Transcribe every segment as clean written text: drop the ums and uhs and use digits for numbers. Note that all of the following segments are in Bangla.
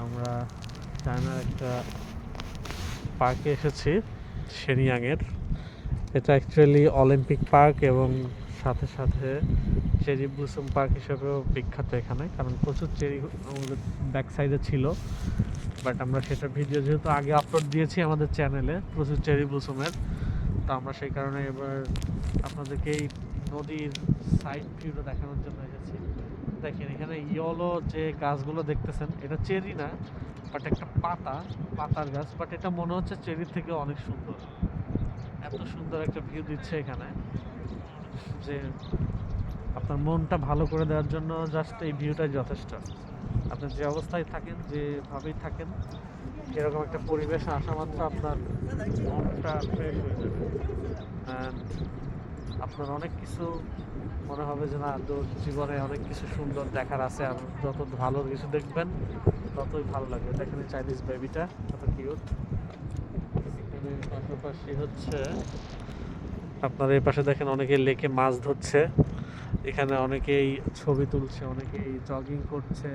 আমরা চায়নার একটা পার্কে এসেছি, শেনিয়াংয়ের। এটা অ্যাকচুয়ালি অলিম্পিক পার্ক এবং সাথে সাথে চেরি ব্লুসম পার্ক হিসেবেও বিখ্যাত এখানে, কারণ প্রচুর চেরি আমাদের ব্যাক সাইডে ছিল। বাট আমরা সেটা ভিডিও যেহেতু আগে আপলোড দিয়েছি আমাদের চ্যানেলে প্রচুর চেরি ব্লুসমের, তো আমরা সেই কারণে এবার আপনাদেরকে এই নদীর সাইড ভিউটা দেখানোর জন্য এসেছি। দেখেন এখানে ইয়েলো যে গাছগুলো দেখতেছেন, এটা চেরি না, বাট একটা পাতার গাছ, বাট এটা মনে হচ্ছে চেরির থেকে অনেক সুন্দর। এত সুন্দর একটা ভিউ দিচ্ছে এখানে যে আপনার মনটা ভালো করে দেওয়ার জন্য জাস্ট এই ভিউটাই যথেষ্ট। আপনি যে অবস্থায় থাকেন, যেভাবেই থাকেন, এরকম একটা পরিবেশে আসা মাত্র আপনার মনটা ফ্রেশ হয়ে যাবে। অ্যান্ড আপনার অনেক কিছু মনে হবে যে না, তো জীবনে অনেক কিছু সুন্দর দেখার আছে, আর যত ভালো কিছু দেখবেন ততই ভালো লাগবে। দেখেন চাইনিজ বেবিটা কত কিউট। এখানে পাশাপাশি হচ্ছে আপনার এই পাশে দেখেন অনেকে লেকে মাছ ধরছে, এখানে অনেকেই ছবি তুলছে, অনেকেই জগিং করছে।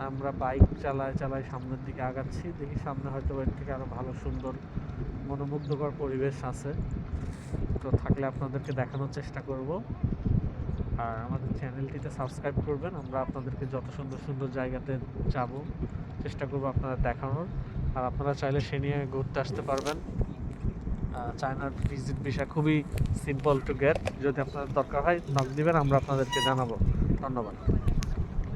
আমরা বাইক চালায় সামনের দিকে আগাচ্ছি, দেখি সামনে হয়তো এর থেকে আরো ভালো সুন্দর মনোমুগ্ধকর পরিবেশ আছে, তো থাকলে আপনাদেরকে দেখানোর চেষ্টা করব। আর আমাদের চ্যানেলটিতে সাবস্ক্রাইব করবেন, আমরা আপনাদেরকে যত সুন্দর সুন্দর জায়গাতে যাব চেষ্টা করব আপনাদের দেখানোর। আর আপনারা চাইলে সে নিয়ে ঘুরতে আসতে পারবেন। চায়নার ভিজিট ভিসা খুবই সিম্পল টু গেট। যদি আপনাদের দরকার হয় নক দিবেন, আমরা আপনাদেরকে জানাবো। ধন্যবাদ।